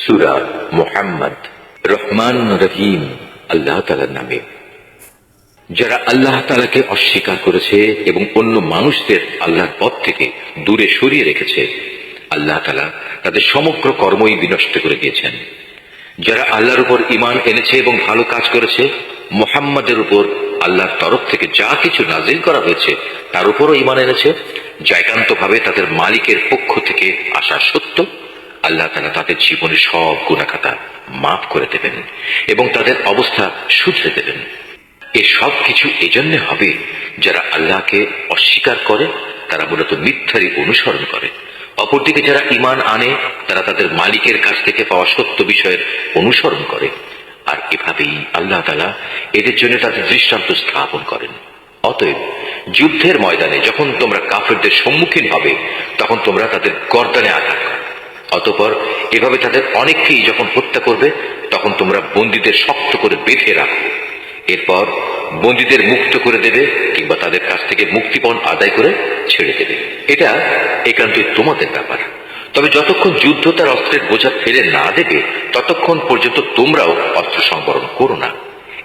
সূরা মুহাম্মদ। রহমান রহিম আল্লাহ তাআলার নামে। যারা আল্লাহ তাআলাকে অস্বীকার করেছে এবং অন্য মানুষদের আল্লাহর পথ থেকে দূরে সরিয়ে রেখেছে, আল্লাহ তাআলা তাদের সমগ্র কর্মই বিনষ্ট করে দিয়েছেন। যারা আল্লাহর উপর ঈমান এনেছে এবং ভালো কাজ করেছে, মুহাম্মদের উপর আল্লাহর তরফ থেকে যা কিছু নাজিল করা হয়েছে তার উপরও ঈমান এনেছে, যা একান্তভাবে তাদের মালিকের পক্ষ থেকে আসা সত্য, আল্লাহ তাআলা তাদের জীবনের সব গুনাহখাতা মাফ করে দেবেন এবং তাদের অবস্থা শুধরে দেবেন। এ সব কিছু এজন্য হবে যারা আল্লাহকে অস্বীকার করে, তারা মূলত মিথ্যারই অনুসরণ করে। অপরদিকে যারা ঈমান আনে, তারা তাদের মালিকের কাছ থেকে পাওয়া সত্য বিষয়ের অনুসরণ করে। আর এভাবেই আল্লাহ তাআলা এদের জন্য তাদের দৃষ্টান্ত স্থাপন করেন। অতএব যুদ্ধের ময়দানে যখন তোমরা কাফেরদের সম্মুখীন হবে, তখন তোমরা তাদের গর্দানে আঘাত করো। অতঃপর এভাবে তাদের অনেককেই যখন হত্যা করবে, তখন তোমরা বন্দীদের শক্ত করে বেঁধে রাখো। এরপর বন্দীদের মুক্ত করে দেবে কিংবা তাদের কাছ থেকে মুক্তিপণ আদায় করে ছেড়ে দেবে। এটা একান্তই তোমাদের ব্যাপার। তবে যতক্ষণ যুদ্ধ তার অস্ত্রের বোঝা ফেলে না দেবে, ততক্ষণ পর্যন্ত তোমরাও অস্ত্র সংবরণ করো না।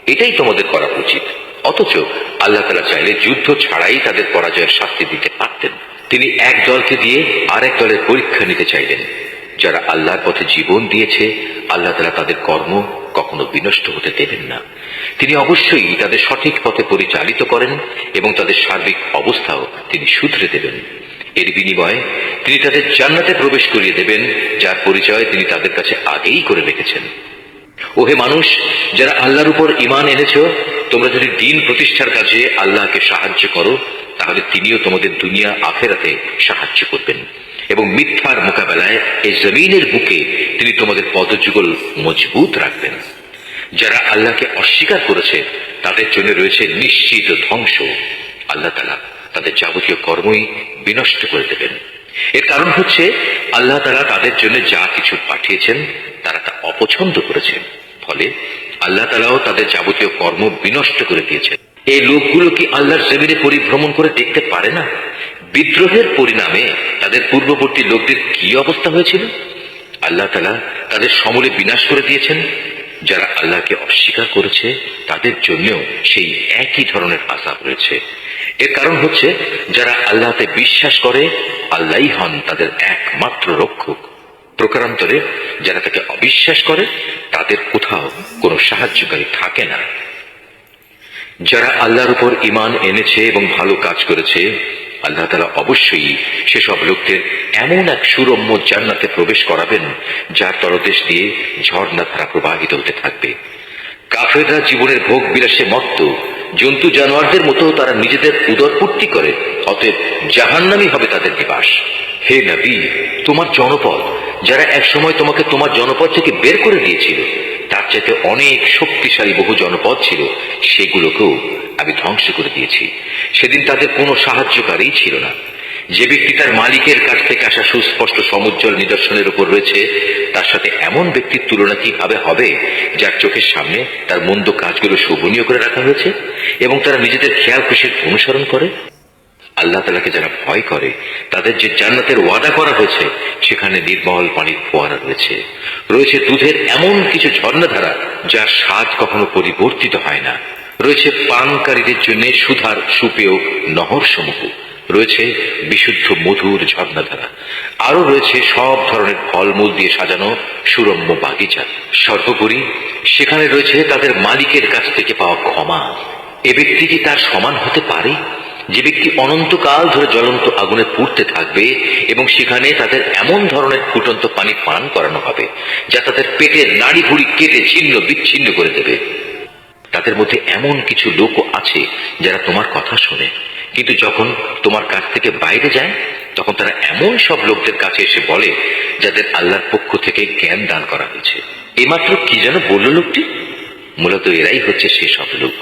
এটাই তোমাদের করা উচিত। অথচ আল্লাহ তাআলা চাইলে যুদ্ধ ছাড়াই তাদের পরাজয়ের শাস্তি দিতে পারতেন। তিনি এক দলকে দিয়ে আরেক দলের পরীক্ষা নিতে চাইলেন। যারা আল্লাহর পথে জীবন দিয়েছে, আল্লাহ তাআলা তাদের কর্ম কখনো বিনষ্ট হতে দেবেন না। তিনি অবশ্যই তাদের সঠিক পথে পরিচালিত করেন এবং তাদের সার্বিক অবস্থাও তিনি শুধরে দেবেন। এর বিনিময়ে তিনি তাদের জান্নাতে প্রবেশ করিয়ে দেবেন, যার পরিচয় তিনি তাদের কাছে আগেই করে রেখেছেন। ওহে মানুষ, যারা আল্লাহর উপর ঈমান এনেছ, তোমরা যদি দ্বীন প্রতিষ্ঠার কাজে আল্লাহকে সাহায্য করো, তাহলে তিনিও তোমাদের দুনিয়া আখিরাতে সাহায্য করবেন এবং মিথ্যার মোকাবেলায় এই জমিনের বুকে তিনি তোমাদের পদযুগল মজবুত রাখবেন। যারা আল্লাহকে অস্বীকার করেছে, তাদের জন্য রয়েছে নিশ্চিত ধ্বংস। আল্লাহ তাআলা তাদের যাবতীয় কর্মই বিনষ্ট করে দেবেন। এর কারণ হচ্ছে আল্লাহ তাআলা তাদের জন্য যা কিছু পাঠিয়েছেন তারা তা অপছন্দ করেছে। ফলে আল্লাহ তাআলাও তাদের যাবতীয় কর্ম বিনষ্ট করে দিয়েছেন। এই লোকগুলো কি আল্লাহর জমিনে পরিভ্রমণ করে দেখতে পারে না? বিদ্রোহের পরিণামে তাদের পূর্ববর্তী লোকদের কি অবস্থা হয়েছিল? আল্লাহ তাআলা তাদের সমূলে বিনাশ করে দিয়েছেন। যারা আল্লাহকে অস্বীকার করেছে, তাদের জন্যও সেই একই ধরনের আযাব রয়েছে। এর কারণ হচ্ছে যারা আল্লাহতে বিশ্বাস করে, আল্লাহই হন তাদের একমাত্র রক্ষক। প্রকারান্তরে যারা তাকে অবিশ্বাস করে, তাদের কোথাও কোনো সাহায্যকারী থাকে না। যারা আল্লাহর উপর ঈমান এনেছে এবং ভালো কাজ করেছে, আল্লাহ তাআলা অবশ্যই সেসব লোকদের এমন এক সুরম্য জান্নাতে প্রবেশ করাবেন, যার তলদেশ দিয়ে ঝর্ণাধারা প্রবাহিত হতে থাকবে। কাফেররা জীবনের ভোগ বিলাসে মত্ত, জন্তু জানোয়ারদের মতো তারা নিজেদের উদরপূর্তি করে। অতএব জাহান্নামই হবে তাদের নিবাস। হে নবী, তোমার জনপদ যারা একসময় তোমাকে তোমার জনপদ থেকে বের করে দিয়েছিল, তার চাইতে অনেক শক্তিশালী বহু জনপদ ছিল, সেগুলোকেও আমি ধ্বংস করে দিয়েছি। সেদিন তাদের কোনো সাহায্যকারী ছিল না। যে ব্যক্তি তার মালিকের কাছ থেকে আসা সুস্পষ্ট সমুজ্জ্বল নিদর্শনের উপর রয়েছে, তার সাথে এমন ব্যক্তির তুলনা কিভাবে হবে যার চোখের সামনে তার মন্দ কাজগুলো শোভনীয় করে রাখা হয়েছে এবং তারা নিজেদের খেয়াল খুশির অনুসরণ করে? আল্লাহ তাআলাকে যারা ভয় করে, তাদের যে জান্নাতের ওয়াদা করা হয়েছে, সেখানে নির্মল পানির ফোয়ারা রয়েছে, রয়েছে দুধের এমন কিছু ঝর্ণাধারা যার স্বাদ কখনো পরিবর্তিত হয় না, রয়েছে পানকারীদের জন্য সুধার সুপেয় নহর সমূহ, রয়েছে বিশুদ্ধ মধুর ঝর্ণাধারা, আরো রয়েছে সব ধরনের ফলমূল দিয়ে সাজানো সুরম্য বাগিচা। সর্বোপরি সেখানে রয়েছে তাদের মালিকের কাছ থেকে পাওয়া ক্ষমা। এ ব্যক্তি কি তার সমান হতে পারে, যে ব্যক্তি অনন্তকাল ধরে জ্বলন্ত আগুনে পুড়তে থাকবে এবং সেখানে তাদের এমন ধরনের ফুটন্ত পানি পান করানো হবে যা তাদের পেটের নাড়ি ভুড়ি কেটে ছিন্ন বিচ্ছিন্ন করে দেবে? তাদের মধ্যে এমন কিছু লোকও আছে যারা তোমার কথা শোনে, কিন্তু যখন তোমার কাছ থেকে বাইরে যায়, তখন তারা এমন সব লোকদের কাছে এসে বলে যাদের আল্লাহর পক্ষ থেকে জ্ঞান দান করা হয়েছে। এইমাত্র কি যেন বলল লোকটি? মূলত এরাই হচ্ছে সেসব লোক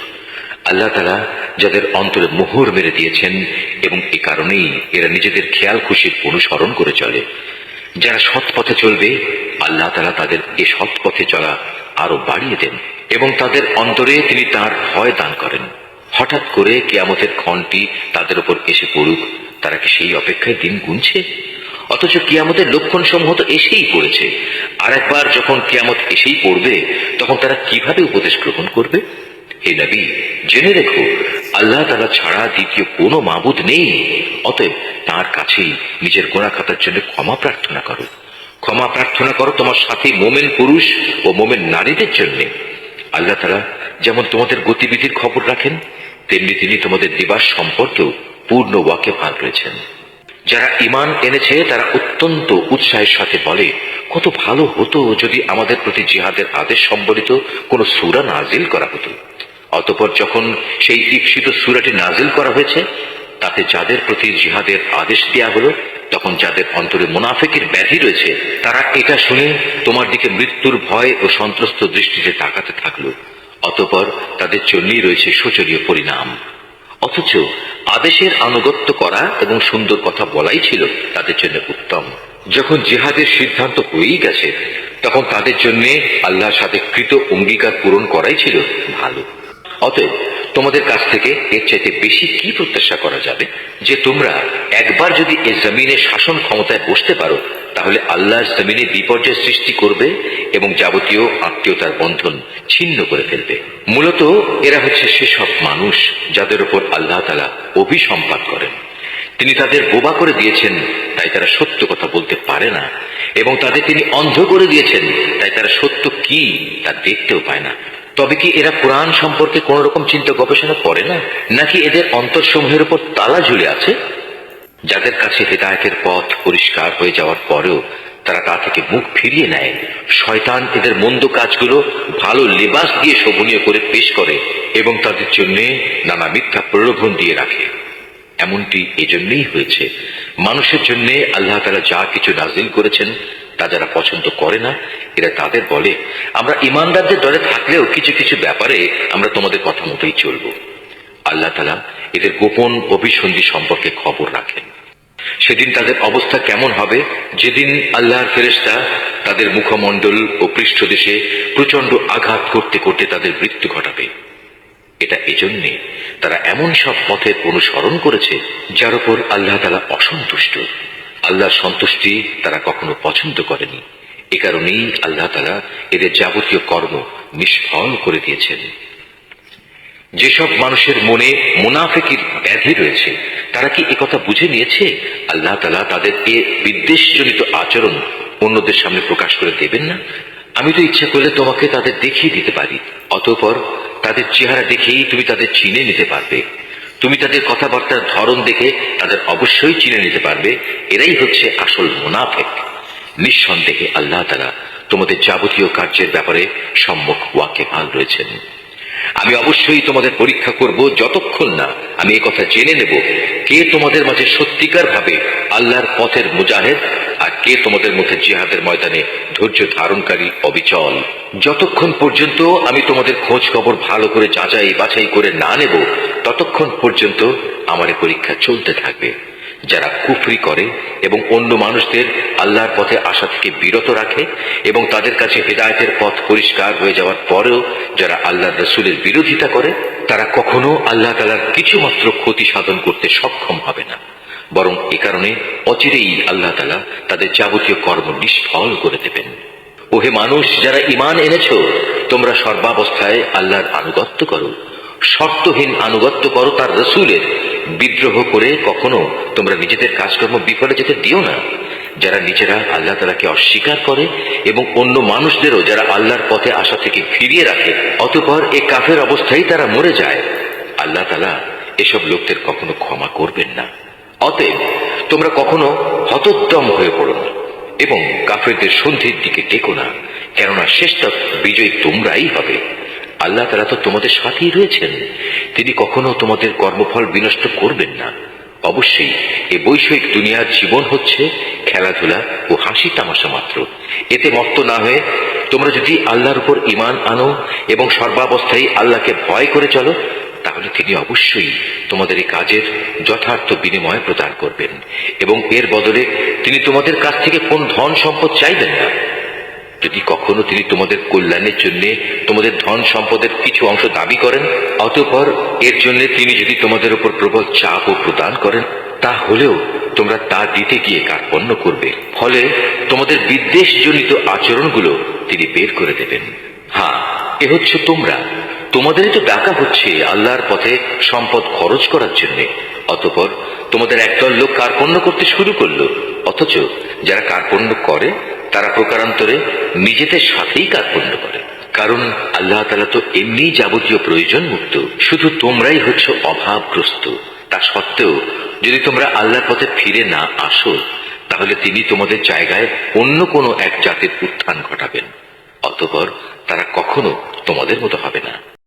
আল্লাহ তাআলা যাদের অন্তরে মোহর মেরে দিয়েছেন এবং এ কারণেই এরা নিজেদের খেয়াল খুশির অনুসরণ করে চলে। যারা সৎ পথে চলবে, আল্লাহ তাআলা তাদের এ সৎ পথে চলা আরো বাড়িয়ে দেন এবং তাদের অন্তরে তিনি তার ভয় দান করেন। হঠাৎ করে কিয়ামতের ক্ষণটি তাদের উপর এসে পড়ুক, তারা কি সেই অপেক্ষায় দিন গুনছে? অথচ কিয়ামতের লক্ষণ সমূহ তো এসেই পড়েছে। আর একবার যখন কিয়ামত এসেই পড়বে, তখন তারা কিভাবে উপদেশ গ্রহণ করবে? হে নবী, জেনে রেখো, আল্লাহ তাআলা ছাড়া দ্বিতীয় কোনো মাবুদ নেই। অতএব তাঁর কাছেই নিজের গুনাহ খাতার জন্য ক্ষমা প্রার্থনা করো। ক্ষমা প্রার্থনা করো তোমার সাথী মোমেন পুরুষ ও মোমেন নারীদের জন্য। আল্লাহ তাআলা যেমন তোমাদের গতিবিধির খবর রাখেন, তেমনি তিনি তোমাদের দিবাস সম্পর্কেও পূর্ণ ওয়াকিবহাল রয়েছেন। যারা ঈমান এনেছে তারা অত্যন্ত উৎসাহের সাথে বলে, কত ভালো হতো যদি আমাদের প্রতি জিহাদের আদেশ সম্বলিত কোন সূরা নাজিল করা হতো। অতঃপর যখন সেই ঈপ্সিত সূরাটি নাজিল করা হয়েছে, তাতে যাদের প্রতি জিহাদের আদেশ দেয়া হলো, তখন যাদের অন্তরে মুনাফিকের ব্যাধি রয়েছে, তারা এটা শুনে তোমার দিকে মৃত্যুর ভয় ও সন্ত্রস্ত দৃষ্টিতে তাকাতে থাকলো। অতঃপর তাদের জন্যই রয়েছে শোচনীয় পরিণাম। অথচ আদেশের আনুগত্য করা এবং সুন্দর কথা বলাই ছিল তাদের জন্য উত্তম। যখন জিহাদের সিদ্ধান্ত হয়েই গেছে, তখন তাদের জন্য আল্লাহর সাথে কৃত অঙ্গীকার পূরণ করাই ছিল ভালো। অতএব তোমাদের কাছ থেকে এর চাইতে বেশি কি প্রত্যাশা করা যাবে, যে তোমরা একবার যদি এ জমিনে শাসন ক্ষমতায় বসতে পারো, তাহলে আল্লাহর জমিনে বিপর্যয় সৃষ্টি করবে এবং যাবতীয় আত্মীয়তার বন্ধন ছিন্ন করে ফেলবে। মূলত এরা হচ্ছে সেসব মানুষ যাদের উপর আল্লাহ তাআলা অভিসম্পাত করেন। তিনি তাদের বোবা করে দিয়েছেন, তাই তারা সত্য কথা বলতে পারে না, এবং তাদের তিনি অন্ধ করে দিয়েছেন, তাই তারা সত্য কি তা দেখতেও পায় না। তবে কি এরা কোরআন সম্পর্কে কোন রকম চিন্তা গবেষণা করে না, নাকি এদের অন্তরসমূহের উপর তালা ঝুলে আছে? যাদের কাছে হেদায়েতের পথ পরিষ্কার হয়ে যাওয়ার পরেও তারা তা থেকে মুখ ফিরিয়ে নেয়, শয়তান এদের মন্দ কাজগুলো ভালো লেবাস দিয়ে শোভনীয় করে পেশ করে এবং তাদের জন্য নানা মিথ্যা প্রলোভন দিয়ে রাখে। এমনটি এজন্যই হয়েছে, মানুষের জন্য আল্লাহ তাআলা যা কিছু নাজিল করেছেন তা যারা পছন্দ করে না, এরা তাদের বলে, আমরা ঈমানদারদের দলে থাকলেও কিছু কিছু ব্যাপারে আমরা তোমাদের কথা মতোই চলব। আল্লাহ তাআলা এদের গোপন অভিসন্ধি সম্পর্কে খবর রাখেন। সেদিন তাদের অবস্থা কেমন হবে, যেদিন আল্লাহর ফেরেশতা তাদের মুখমণ্ডল ও পৃষ্ঠদেশে প্রচন্ড আঘাত করতে করতে তাদের মৃত্যু ঘটাবে। এটা এজন্যে তারা এমন সব পথের অনুসরণ করেছে যার উপর আল্লাহ তাআলা অসন্তুষ্ট। আল্লাহর সন্তুষ্টি তারা কখনো পছন্দ করেনি। এ কারণেই আল্লাহ তাআলা এদের যাবতীয় কর্ম নিষ্ফল করে দিয়েছেন। যেসব মানুষের মনে মুনাফিকের ব্যাধি রয়েছে, তারা কি একথা বুঝে নিয়েছে আল্লাহ তাআলা তাদের এ বিদ্বেষজনিত আচরণ অন্যদের সামনে প্রকাশ করে দেবেন না? আমি তো ইচ্ছা করলে তোমাকে তাদের দেখিয়ে দিতে পারি, অতঃপর তাদের চেহারা দেখেই তুমি তাদের চিনে নিতে পারবে। তুমি তাদের কথাবার্তার ধরন দেখে তাদের অবশ্যই চিনে নিতে পারবে এরাই হচ্ছে আসল মুনাফিক। নিঃসন্দেহে আল্লাহ তাআলা তোমাদের যাবতীয় কার্যের ব্যাপারে সম্যক ওয়াকিবহাল রয়েছেন। আমি অবশ্যই তোমাদের পরীক্ষা করব, যতক্ষণ না আমি এই কথা জেনে নেব কে তোমাদের মাঝে সত্যিকার ভাবে আল্লাহর পথের মুজাহিদ আর কে তোমাদের মধ্যে জিহাদের ময়দানে ধৈর্য ধারণকারী অবিচল। যতক্ষণ পর্যন্ত আমি তোমাদের খোঁজ খবর ভালো করে যাচাই বাছাই করে না নেব, ততক্ষণ পর্যন্ত আমার এই পরীক্ষা চলতে থাকবে। যারা কুফরি করে এবং অন্য মানুষদের আল্লাহর পথে আসা থেকে বিরত রাখে এবং তাদের কাছে হেদায়েতের পথ পরিষ্কার হয়ে যাওয়ার পরেও যারা আল্লাহর রাসূলের বিরোধিতা করে, তারা কখনো আল্লাহ তাআলার কিছুমাত্র ক্ষতি সাধন করতে সক্ষম হবে না, বরং এ কারণে অচিরেই আল্লাহ তাআলা তাদের যাবতীয় কর্ম নিষ্ফল করে দেবেন। ওহে মানুষ, যারা ঈমান এনেছো, তোমরা সর্বাবস্থায় আল্লাহর আনুগত্য করো, শর্তহীন আনুগত্য করো তার রাসূলের। বিদ্রোহ করে কখনো তোমরা নিজেদের কাজকর্ম বিফলে যেতে দিও না। যারা নিজেরা আল্লাহ তাআলাকে অস্বীকার করে এবং অন্য মানুষদেরও যারা আল্লাহর পথে আসা থেকে ফিরিয়ে রাখে, অতঃপর এ কাফের অবস্থায় তারা মরে যায়, আল্লাহ তাআলা এসব লোকদের কখনো ক্ষমা করবেন না। অতএব তোমরা কখনো হতোদ্যম হয়ে পড়ো না এবং কাফেরদের সন্ধির দিকে টেকো না, কেননা শেষতক বিজয়ী তোমরাই হবে। আল্লাহ তাআলা তো তোমাদের সাথেই রয়েছেন, তিনি কখনো তোমাদের কর্মফল বিনষ্ট করবেন না। অবশ্যই এ বৈষয়িক দুনিয়ার জীবন হচ্ছে খেলাধুলা ও হাসি তামাশা মাত্র। এতে মত্ত না হয়ে তোমরা যদি আল্লাহর উপর ঈমান আনো এবং সর্বাবস্থায় আল্লাহকে ভয় করে চলো, তাহলে তিনি অবশ্যই তোমাদের এই কাজের যথার্থ বিনিময় প্রদান করবেন এবং এর বদলে তিনি তোমাদের কাছ থেকে কোন ধন সম্পদ চাইবেন না। যদি কখনো তিনি তোমাদের কল্যাণের জন্য তোমাদের ধন সম্পদের কিছু অংশ দাবি করেন, অতঃপর এর জন্য তিনি যদি তোমাদের উপর প্রবল চাপ ও প্রদান করেন, তাহলেও তোমরা তা দিতে গিয়ে কার্পণ্য করবে। ফলে তোমাদের বিদ্বেষজনিত আচরণগুলো তিনি বের করে দেবেন। হ্যাঁ, এ হচ্ছে তোমরা, তোমাদেরই তো ডাকা হচ্ছে আল্লাহর পথে সম্পদ খরচ করার জন্য। অতঃপর তোমাদের একদল লোক কার্পণ্য করতে শুরু করলো, অথচ যারা কার্পণ্য করে তারা প্রকারান্তরে নিজেদের সাথেই কার্পণ্য করে। কারণ আল্লাহ তাআলা তো এমনি যাবতীয় প্রয়োজন মুক্ত, শুধু তোমরাই হচ্ছ অভাবগ্রস্ত। তা সত্ত্বেও যদি তোমরা আল্লাহর পথে ফিরে না আসো, তাহলে তিনি তোমাদের জায়গায় অন্য কোনো এক জাতির উত্থান ঘটাবেন। অতঃপর তারা কখনো তোমাদের মতো হবে না।